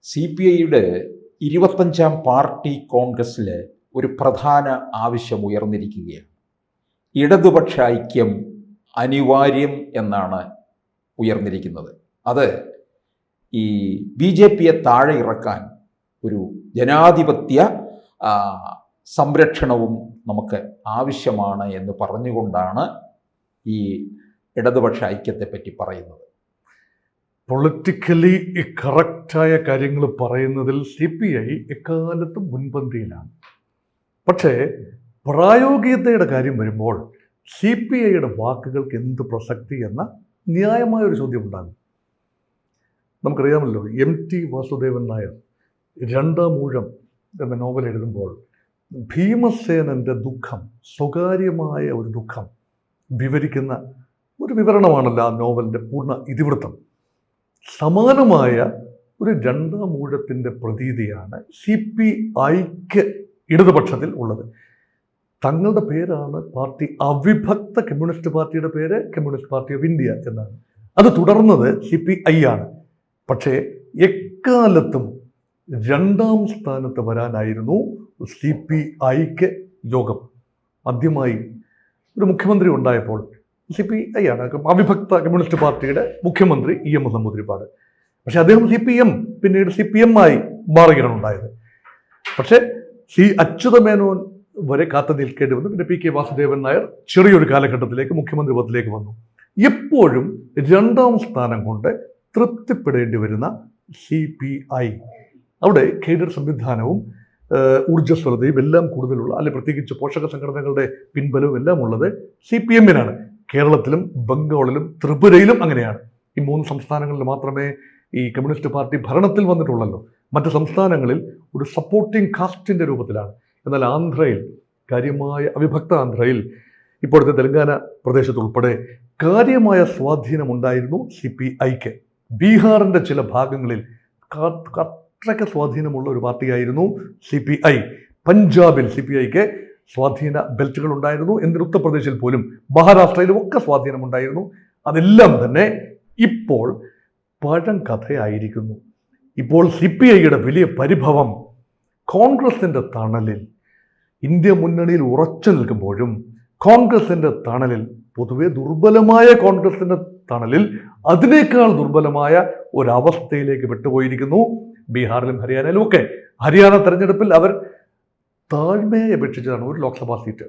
CPIയുടെ 25ാം party കോൺഗ്രസ്സിൽ ഒരു പ്രധാന ആവശ്യം ഉയർന്നിരിക്കുകയാണ്. ഇടതുപക്ഷ ഐക്യം അനിവാര്യം എന്നാണ് ഉയർന്നിരിക്കുന്നത്. അത് ഈ BJPയെ താഴെ ഇറക്കാൻ ഒരു ജനാധിപത്യ സംരക്ഷണവും നമുക്ക് ആവശ്യമാണ് എന്ന് പറഞ്ഞുകൊണ്ടാണ് ഈ ഇടതുപക്ഷ ഐക്യത്തെപ്പറ്റി പറയുന്നത്. പൊളിറ്റിക്കലി കറക്റ്റായ കാര്യങ്ങൾ പറയുന്നതിൽ CPI എക്കാലത്തും മുൻപന്തിയിലാണ്. പക്ഷേ പ്രായോഗികതയുടെ കാര്യം വരുമ്പോൾ CPIയുടെ വാക്കുകൾക്ക് എന്ത് പ്രസക്തി എന്ന ന്യായമായൊരു ചോദ്യം ഉണ്ടാകും. നമുക്കറിയാമല്ലോ, MT വാസുദേവൻ നായർ രണ്ടാം ഊഴം എന്ന നോവൽ എഴുതുമ്പോൾ ഭീമസേനൻ്റെ ദുഃഖം, സ്വകാര്യമായ ഒരു ദുഃഖം വിവരിക്കുന്ന ഒരു വിവരണമാണല്ലോ ആ നോവലിൻ്റെ പൂർണ്ണ ഇതിവൃത്തം. സമാനമായ ഒരു രണ്ടാം ഊഴത്തിൻ്റെ പ്രതീതിയാണ് CPIക്ക് ഇടതുപക്ഷത്തിൽ ഉള്ളത്. തങ്ങളുടെ പേരാണ് പാർട്ടി, അവിഭക്ത കമ്മ്യൂണിസ്റ്റ് പാർട്ടിയുടെ പേര് കമ്മ്യൂണിസ്റ്റ് പാർട്ടി ഓഫ് ഇന്ത്യ എന്നാണ്. അത് തുടർന്നത് CPI ആണ്. പക്ഷേ എക്കാലത്തും രണ്ടാം സ്ഥാനത്ത് വരാനായിരുന്നു CPIക്ക് യോഗം. ആദ്യമായി ഒരു മുഖ്യമന്ത്രി ഉണ്ടായപ്പോൾ CPI ആണ് അവിഭക്ത കമ്മ്യൂണിസ്റ്റ് പാർട്ടിയുടെ മുഖ്യമന്ത്രി EM നമ്പൂതിരിപ്പാട്. പക്ഷെ അദ്ദേഹം CPM പിന്നീട് CPM ആയി മാറുകയാണ് ഉണ്ടായത്. പക്ഷെ അച്യുതമേനോൻ വരെ കാത്തു നിൽക്കേണ്ടി വന്നു. പിന്നെ PK വാസുദേവൻ നായർ ചെറിയൊരു കാലഘട്ടത്തിലേക്ക് മുഖ്യമന്ത്രി പദത്തിലേക്ക് വന്നു. എപ്പോഴും രണ്ടാം സ്ഥാനം കൊണ്ട് തൃപ്തിപ്പെടേണ്ടി വരുന്ന CPI. അവിടെ കേഡർ സംവിധാനവും ഊർജ്ജസ്വലതയും എല്ലാം കൂടുതലുള്ള, അല്ലെ പ്രത്യേകിച്ച് പോഷക സംഘടനകളുടെ പിൻബലവും എല്ലാം ഉള്ളത് CPM-നാണ്. കേരളത്തിലും ബംഗാളിലും ത്രിപുരയിലും അങ്ങനെയാണ്. ഈ 3 സംസ്ഥാനങ്ങളിൽ മാത്രമേ ഈ കമ്മ്യൂണിസ്റ്റ് പാർട്ടി ഭരണത്തിൽ വന്നിട്ടുള്ളല്ലോ. മറ്റ് സംസ്ഥാനങ്ങളിൽ ഒരു സപ്പോർട്ടിംഗ് കാസ്റ്റിൻ്റെ രൂപത്തിലാണ്. എന്നാൽ ആന്ധ്രയിൽ, കാര്യമായ അവിഭക്ത ആന്ധ്രയിൽ, ഇപ്പോഴത്തെ തെലങ്കാന പ്രദേശത്തുൾപ്പെടെ കാര്യമായ സ്വാധീനമുണ്ടായിരുന്നു CPIക്ക്. ബീഹാറിൻ്റെ ചില ഭാഗങ്ങളിൽ അത്രയ്ക്ക് സ്വാധീനമുള്ള ഒരു പാർട്ടിയായിരുന്നു CPI. പഞ്ചാബിൽ CPIക്ക് സ്വാധീന ബെൽറ്റുകൾ ഉണ്ടായിരുന്നു. എന്തിന് ഉത്തർപ്രദേശിൽ പോലും മഹാരാഷ്ട്രയിലും ഒക്കെ സ്വാധീനമുണ്ടായിരുന്നു. അതെല്ലാം തന്നെ ഇപ്പോൾ പഴം കഥയായിരിക്കുന്നു. ഇപ്പോൾ CPIയുടെ വലിയ പരിഭവം കോൺഗ്രസിൻ്റെ തണലിൽ, ഇന്ത്യ മുന്നണിയിൽ ഉറച്ചു നിൽക്കുമ്പോഴും കോൺഗ്രസിൻ്റെ തണലിൽ, പൊതുവെ ദുർബലമായ കോൺഗ്രസിൻ്റെ തണലിൽ അതിനേക്കാൾ ദുർബലമായ ഒരവസ്ഥയിലേക്ക് വിട്ടുപോയിരിക്കുന്നു. ബീഹാറിലും ഹരിയാനയിലും ഒക്കെ. ഹരിയാന തെരഞ്ഞെടുപ്പിൽ അവർ താഴ്മയെ അപേക്ഷിച്ചതാണ്, ഒരു ലോക്സഭാ സീറ്റ്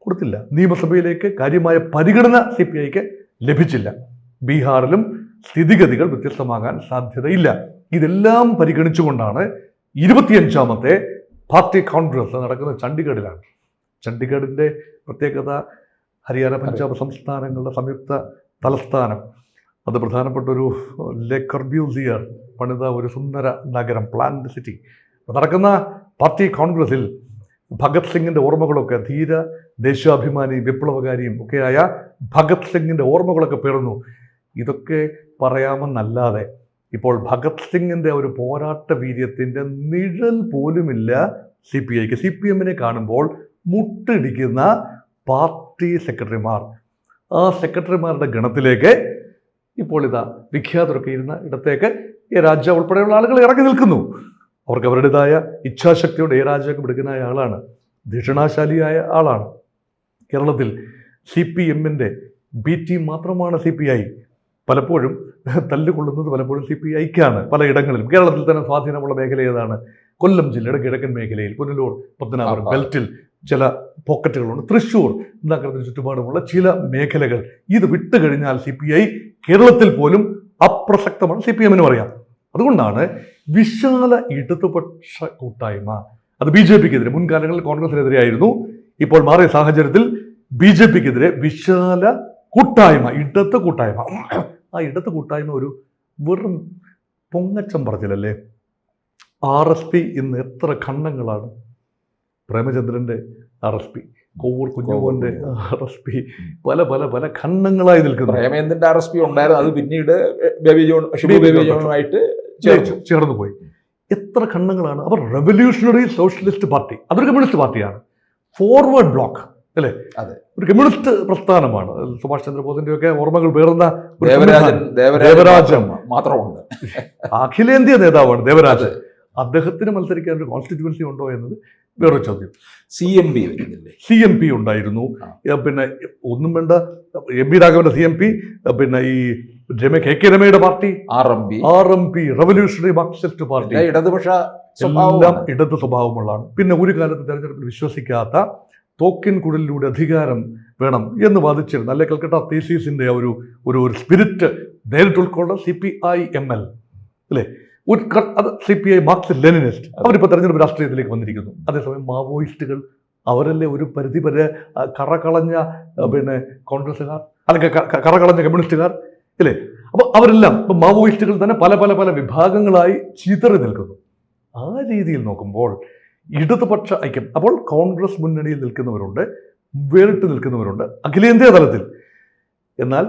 കൊടുത്തില്ല. നിയമസഭയിലേക്ക് കാര്യമായ പരിഗണന CPIക്ക് ലഭിച്ചില്ല. ബീഹാറിലും സ്ഥിതിഗതികൾ വ്യത്യസ്തമാകാൻ സാധ്യതയില്ല. ഇതെല്ലാം പരിഗണിച്ചുകൊണ്ടാണ് 25ാമത്തെ പാർട്ടി കോൺഗ്രസ് നടക്കുന്നത് ചണ്ഡീഗഡിലാണ്. ചണ്ഡീഗഡിൻ്റെ പ്രത്യേകത ഹരിയാന, പഞ്ചാബ് സംസ്ഥാനങ്ങളുടെ സംയുക്ത തലസ്ഥാനം. അത് പ്രധാനപ്പെട്ട ഒരു ലെ കോർബ്യൂസിയർ പണിത ഒരു സുന്ദര നഗരം, പ്ലാൻഡ് സിറ്റി. നടക്കുന്ന പാർട്ടി കോൺഗ്രസിൽ ഭഗത് സിംഗിൻ്റെ ഓർമ്മകളൊക്കെ, ധീര ദേശാഭിമാനി വിപ്ലവകാരിയും ഒക്കെയായ ഭഗത് സിംഗിൻ്റെ ഓർമ്മകളൊക്കെ പേറുന്നു. ഇതൊക്കെ പറയാമെന്നല്ലാതെ ഇപ്പോൾ ഭഗത് സിംഗിൻ്റെ ഒരു പോരാട്ട വീര്യത്തിൻ്റെ നിഴൽ പോലുമില്ല CPIക്ക്. CPM-നെ കാണുമ്പോൾ മുട്ടിടിക്കുന്ന പാർട്ടി സെക്രട്ടറിമാർ, ആ സെക്രട്ടറിമാരുടെ ഗണത്തിലേക്ക് ഇപ്പോൾ ഇതാ വിഖ്യാതരൊക്കെ ഇരുന്ന ഇടത്തേക്ക് രാജ ഉൾപ്പെടെയുള്ള ആളുകൾ ഇറങ്ങി നിൽക്കുന്നു. അവർക്ക് അവരുടേതായ ഇച്ഛാശക്തിയോടെ രാജയൊക്കെ എടുക്കുന്നതായ ആളാണ്, ധിഷണാശാലിയായ ആളാണ്. കേരളത്തിൽ CPM-ന്റെ B ടീം മാത്രമാണ് CPI. പലപ്പോഴും തല്ലുകൊള്ളുന്നത് പലപ്പോഴും CPIക്കാണ്. പലയിടങ്ങളിലും കേരളത്തിൽ തന്നെ സ്വാധീനമുള്ള മേഖല ഏതാണ്? കൊല്ലം ജില്ലയുടെ കിഴക്കൻ മേഖലയിൽ, പുനലൂർ, പത്തനാപുരം ബെൽറ്റിൽ ചില പോക്കറ്റുകളുണ്ട്. തൃശ്ശൂർ നഗരത്തിന് ചുറ്റുപാടുമുള്ള ചില മേഖലകൾ. ഇത് വിട്ടുകഴിഞ്ഞാൽ CPI കേരളത്തിൽ പോലും അപ്രസക്തമാണ്. CPM-ന് പറയാം. അതുകൊണ്ടാണ് വിശാല ഇടതുപക്ഷ കൂട്ടായ്മ, അത് BJPക്കെതിരെ, മുൻകാലങ്ങളിൽ കോൺഗ്രസിനെതിരെയായിരുന്നു, ഇപ്പോൾ മാറിയ സാഹചര്യത്തിൽ BJPക്കെതിരെ വിശാല കൂട്ടായ്മ, ഇടത് കൂട്ടായ്മ. ആ ഇടത് കൂട്ടായ്മ ഒരു വെറും പൊങ്ങച്ചം പറച്ചിലല്ലേ. RSP ഇന്ന് എത്ര ഖണ്ഡങ്ങളാണ്. പ്രേമചന്ദ്രൻ്റെ RSP, കോവൂർ കുഞ്ഞുമോൻ്റെ RSP, പല പല പല ഖണ്ഡങ്ങളായി നിൽക്കുന്നു. പ്രേമചന്ദ്രൻ്റെ RSP ഉണ്ടായിരുന്നു, അത് പിന്നീട് ബേബി ജോണുമായിട്ട് ചേർന്ന് പോയി. എത്ര ഖണ്ഡങ്ങളാണ്. അവർ റെവല്യൂഷണറി സോഷ്യലിസ്റ്റ് പാർട്ടി, അതൊരു കമ്മ്യൂണിസ്റ്റ് പാർട്ടിയാണ്. ഫോർവേഡ് ബ്ലോക്ക് അല്ലേ? അതെ. ഒരു കമ്മ്യൂണിസ്റ്റ് പ്രസ്ഥാനമാണ്. സുഭാഷ് ചന്ദ്രബോസിന്റെ ഒക്കെ ഓർമ്മകൾ പേറുന്ന ഒരു ദേവരാജൻ മാത്രമുണ്ട്. അഖിലേന്ത്യാ നേതാവാണ് ദേവരാജൻ. അദ്ദേഹത്തിന് മത്സരിക്കാൻ ഒരു കോൺസ്റ്റിറ്റ്യുവൻസി ഉണ്ടോ എന്നത് വേറൊരു ചോദ്യം. CMP വരുന്നില്ലേ? CMP ഉണ്ടായിരുന്നു. പിന്നെ ഒന്നും വേണ്ട, MP രാഘവന്റെ CMP, പിന്നെ ഈ KK രമയുടെ party RMP revolutionary Marxist party, ഇടതുപക്ഷ എല്ലാം ഇടത് സ്വഭാവമുള്ളതാണ്. പിന്നെ ഒരു കാലത്ത് തെരഞ്ഞെടുപ്പിൽ വിശ്വസിക്കാത്ത തോക്കിൻ കുഴലിലൂടെ അധികാരം വേണം എന്ന് വാദിച്ചിരുന്നു. അല്ലെ കൽക്കട്ട തീസീസിന്റെ ഒരു ഒരു സ്പിരിറ്റ് നേരിട്ട് ഉൾക്കൊണ്ട CPI-ML അല്ലേ, അത് CPI മാർക്സിസ്റ്റ് ലെനിനിസ്റ്റ്. അവരിപ്പോൾ തെരഞ്ഞെടുപ്പ് രാഷ്ട്രീയത്തിലേക്ക് വന്നിരിക്കുന്നു. അതേസമയം മാവോയിസ്റ്റുകൾ അവരല്ലേ ഒരു പരിധി വരെ കറകളഞ്ഞ പിന്നെ കോൺഗ്രസ്സുകാർ, അല്ലെങ്കിൽ കറകളഞ്ഞ കമ്മ്യൂണിസ്റ്റുകാർ അല്ലേ? അപ്പോൾ അവരെല്ലാം ഇപ്പം മാവോയിസ്റ്റുകൾ തന്നെ പല പല പല വിഭാഗങ്ങളായി ചിതറി നിൽക്കുന്നു. ആ രീതിയിൽ നോക്കുമ്പോൾ ഇടതുപക്ഷ ഐക്യം, അപ്പോൾ കോൺഗ്രസ് മുന്നണിയിൽ നിൽക്കുന്നവരുണ്ട്, വേറിട്ട് നിൽക്കുന്നവരുണ്ട് അഖിലേന്ത്യാ തലത്തിൽ. എന്നാൽ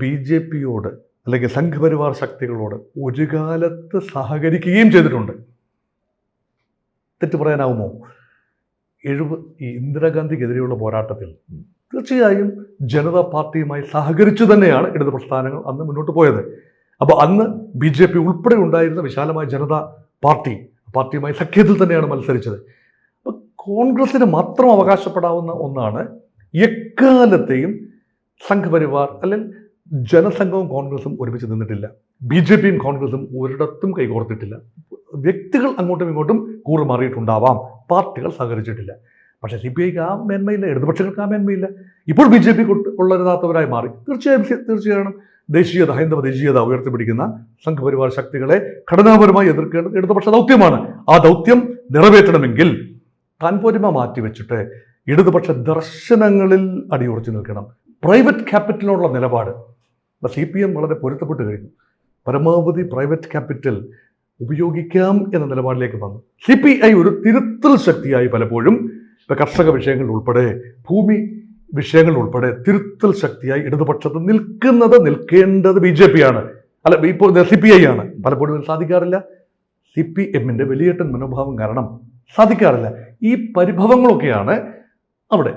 BJPയോട് അല്ലെങ്കിൽ സംഘപരിവാർ ശക്തികളോട് ഒരു കാലത്ത് സഹകരിക്കുകയും ചെയ്തിട്ടുണ്ട്. തെറ്റ് പറയാനാവുമോ? ഈ ഇന്ദിരാഗാന്ധിക്കെതിരെയുള്ള പോരാട്ടത്തിൽ തീർച്ചയായും ജനതാ പാർട്ടിയുമായി സഹകരിച്ചു തന്നെയാണ് ഇടത് പ്രസ്ഥാനങ്ങൾ അന്ന് മുന്നോട്ട് പോയത്. അപ്പോൾ അന്ന് BJP ഉൾപ്പെടെ ഉണ്ടായിരുന്ന വിശാലമായ ജനതാ പാർട്ടിയുമായി സഖ്യത്തിൽ തന്നെയാണ് മത്സരിച്ചത്. അപ്പോൾ കോൺഗ്രസിന് മാത്രം അവകാശപ്പെടാവുന്ന ഒന്നാണ് എക്കാലത്തെയും സംഘപരിവാർ അല്ലെങ്കിൽ ജനസംഘവും കോൺഗ്രസും ഒരുമിച്ച് നിന്നിട്ടില്ല. BJPയും കോൺഗ്രസും ഒരിടത്തും കൈകോർത്തിട്ടില്ല. വ്യക്തികൾ അങ്ങോട്ടും ഇങ്ങോട്ടും കൂറുമാറിയിട്ടുണ്ടാവാം, പാർട്ടികൾ സഹകരിച്ചിട്ടില്ല. പക്ഷേ CPIക്ക് ആ മേന്മയില്ല, ഇടതുപക്ഷങ്ങൾക്ക് ആ മേന്മയില്ല. ഇപ്പോൾ BJP കൊള്ളരുതാത്തവരായി മാറി. തീർച്ചയായും ഹൈന്ദവ ദേശീയത ഉയർത്തിപ്പിടിക്കുന്ന സംഘപരിവാർ ശക്തികളെ ഘടനാപരമായി എതിർക്കേണ്ടത് ഇടതുപക്ഷ ദൗത്യമാണ്. ആ ദൗത്യം നിറവേറ്റണമെങ്കിൽ താൻപോരിമ മാറ്റിവെച്ചിട്ട് ഇടതുപക്ഷ ദർശനങ്ങളിൽ അടിയുറച്ചു നിൽക്കണം. പ്രൈവറ്റ് ക്യാപിറ്റലിനോടുള്ള നിലപാട് CPM വളരെ പൊരുത്തപ്പെട്ട് കഴിഞ്ഞു. പരമാവധി പ്രൈവറ്റ് ക്യാപിറ്റൽ ഉപയോഗിക്കാം എന്ന നിലപാടിലേക്ക് വന്നു. CPI ഒരു തിരുത്തൽ ശക്തിയായി പലപ്പോഴും ഇപ്പം കർഷക വിഷയങ്ങൾ ഉൾപ്പെടെ, ഭൂമി ഉൾപ്പെടെ തിരുത്തൽ ശക്തിയായി ഇടതുപക്ഷത്ത് നിൽക്കേണ്ടത് BJP ആണ്, അല്ല ഇപ്പോൾ CPI ആണ്. പലപ്പോഴും സാധിക്കാറില്ല. CPMന്റെ വലിയേട്ടൻ മനോഭാവം കാരണം സാധിക്കാറില്ല. ഈ പരിഭവങ്ങളൊക്കെയാണ് അവിടെ.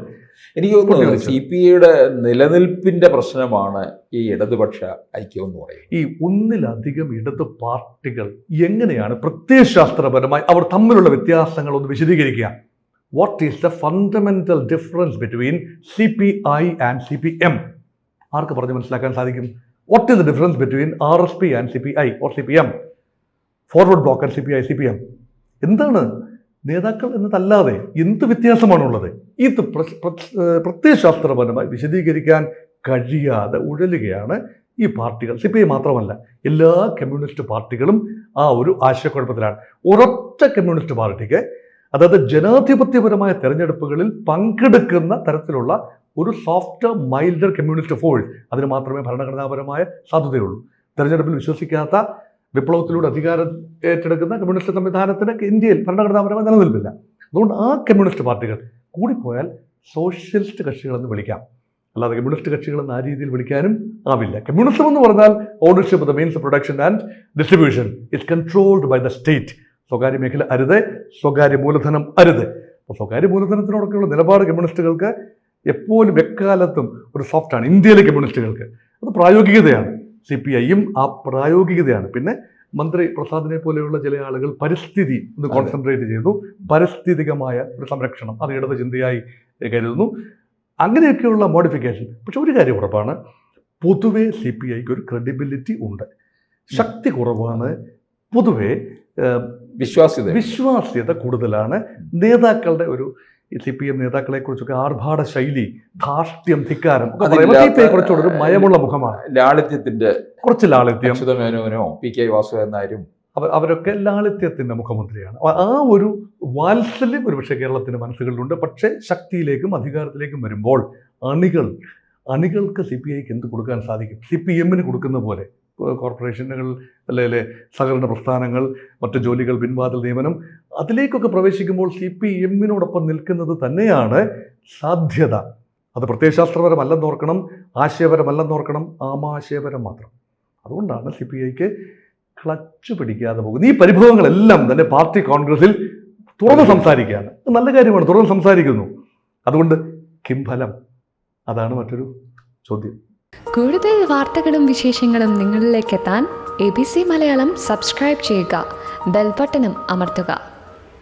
എനിക്ക് തോന്നുന്നു CPIയുടെ നിലനിൽപ്പിന്റെ പ്രശ്നമാണ് ഈ ഇടതുപക്ഷ ഐക്യം എന്ന് പറയുന്നത്. ഈ ഒന്നിലധികം ഇടത് പാർട്ടികൾ എങ്ങനെയാണ് പ്രത്യയശാസ്ത്രപരമായി അവർ തമ്മിലുള്ള വ്യത്യാസങ്ങൾ ഒന്ന് വിശദീകരിക്കുക. What is the fundamental difference between CPI and CPM? ആർക്ക് പറഞ്ഞ് മനസ്സിലാക്കാൻ സാധിക്കും? What is the difference between RSP and CPI or CPM, forward block and CPI-CPM? എന്താണ് നേതാക്കൾ എന്നതല്ലാതെ എന്ത് വ്യത്യാസമാണുള്ളത്? ഇത് പ്രത്യയശാസ്ത്രപരമായി വിശദീകരിക്കാൻ കഴിയാതെ ഉഴലുകയാണ് ഈ പാർട്ടികൾ. CPI മാത്രമല്ല, എല്ലാ കമ്മ്യൂണിസ്റ്റ് പാർട്ടികളും ആ ഒരു ആശയക്കുഴപ്പത്തിലാണ്. ഒരൊറ്റ കമ്മ്യൂണിസ്റ്റ് പാർട്ടിക്ക്, അതായത് ജനാധിപത്യപരമായ തെരഞ്ഞെടുപ്പുകളിൽ പങ്കെടുക്കുന്ന തരത്തിലുള്ള ഒരു സോഫ്റ്റ് മൈൽഡർ കമ്മ്യൂണിസ്റ്റ് ഫോഴ്സ്, അതിന് മാത്രമേ ഭരണഘടനാപരമായ സാധ്യതയുള്ളൂ. തെരഞ്ഞെടുപ്പിൽ വിശ്വസിക്കാത്ത, വിപ്ലവത്തിലൂടെ അധികാരം ഏറ്റെടുക്കുന്ന കമ്മ്യൂണിസ്റ്റ് സംവിധാനത്തിന് ഇന്ത്യയിൽ ഭരണഘടനാപരമായി നിലനിൽപ്പില്ല. അതുകൊണ്ട് ആ കമ്മ്യൂണിസ്റ്റ് പാർട്ടികൾ കൂടിപ്പോയാൽ സോഷ്യലിസ്റ്റ് കക്ഷികളെന്ന് വിളിക്കാം, അല്ലാതെ കമ്മ്യൂണിസ്റ്റ് കക്ഷികളെന്ന് ആ രീതിയിൽ വിളിക്കാനും ആവില്ല. കമ്മ്യൂണിസം എന്ന് പറഞ്ഞാൽ ownership of the means of production and distribution is controlled by the state. സ്വകാര്യ മേഖല അരുത്, സ്വകാര്യ മൂലധനം അരുത്. അപ്പോൾ സ്വകാര്യ മൂലധനത്തിനോടൊക്കെയുള്ള നിലപാട് കമ്മ്യൂണിസ്റ്റുകൾക്ക് എപ്പോഴും എക്കാലത്തും ഒരു സോഫ്റ്റാണ്. ഇന്ത്യയിലെ കമ്മ്യൂണിസ്റ്റുകൾക്ക് അത് പ്രായോഗികതയാണ്. CPIയും ആ പ്രായോഗികതയാണ്. പിന്നെ മന്ത്രി പ്രസാദിനെ പോലെയുള്ള ചില ആളുകൾ പരിസ്ഥിതി ഒന്ന് കോൺസെൻട്രേറ്റ് ചെയ്തു. പാരിസ്ഥിതികമായ ഒരു സംരക്ഷണം അത് ഇടത് ചിന്തയായി കരുതുന്നു. അങ്ങനെയൊക്കെയുള്ള മോഡിഫിക്കേഷൻ. പക്ഷെ ഒരു കാര്യം ഉറപ്പാണ്, പൊതുവെ CPIക്ക് ഒരു ക്രെഡിബിലിറ്റി ഉണ്ട്. ശക്തി കുറവാണ്, പൊതുവെ വിശ്വാസ്യത കൂടുതലാണ്. നേതാക്കളുടെ ഒരു CPM നേതാക്കളെ കുറിച്ചൊക്കെ ആർഭാട ശൈലി, ധാർഷ്ട്യം, ധിക്കാരം കുറച്ചുകൂടെ മയമുള്ള മുഖമാണ്. ലാളിത്യത്തിന്റെ കുറച്ച് ലാളിത്യം. PK വാസുദേവൻ നായരും അവരൊക്കെ ലാളിത്യത്തിന്റെ മുഖമുദ്രയാണ്. ആ ഒരു വാത്സല്യം ഒരുപക്ഷെ കേരളത്തിന്റെ മനസ്സുകളിലുണ്ട്. പക്ഷേ ശക്തിയിലേക്കും അധികാരത്തിലേക്കും വരുമ്പോൾ അണികൾക്ക് CPIക്ക് എന്ത് കൊടുക്കാൻ സാധിക്കും? CPMന് കൊടുക്കുന്ന പോലെ കോർപ്പറേഷനുകൾ, അല്ലെങ്കിൽ സഹകരണ പ്രസ്ഥാനങ്ങൾ, മറ്റു ജോലികൾ, പിൻവാതിൽ നിയമനം, അതിലേക്കൊക്കെ പ്രവേശിക്കുമ്പോൾ CPMനോടൊപ്പം നിൽക്കുന്നത് തന്നെയാണ് സാധ്യത. അത് പ്രത്യയശാസ്ത്രപരമല്ലെന്നോർക്കണം, ആശയപരമല്ലെന്നോർക്കണം, ആമാശയപരം മാത്രം. അതുകൊണ്ടാണ് CPIക്ക് ക്ലച്ച് പിടിക്കാതെ പോകുന്നത്. ഈ പരിഭവങ്ങളെല്ലാം തന്നെ പാർട്ടി കോൺഗ്രസിൽ തുറന്ന് സംസാരിക്കുകയാണ്. നല്ല കാര്യമാണ്, തുറന്ന് സംസാരിക്കുന്നു. അതുകൊണ്ട് കിംഫലം? അതാണ് മറ്റൊരു ചോദ്യം. കൂടുതൽ വാർത്തകളും വിശേഷങ്ങളും നിങ്ങളിലേക്ക് എത്താൻ ABC മലയാളം സബ്സ്ക്രൈബ് ചെയ്യുക, ബെൽ ബട്ടണും അമർത്തുക.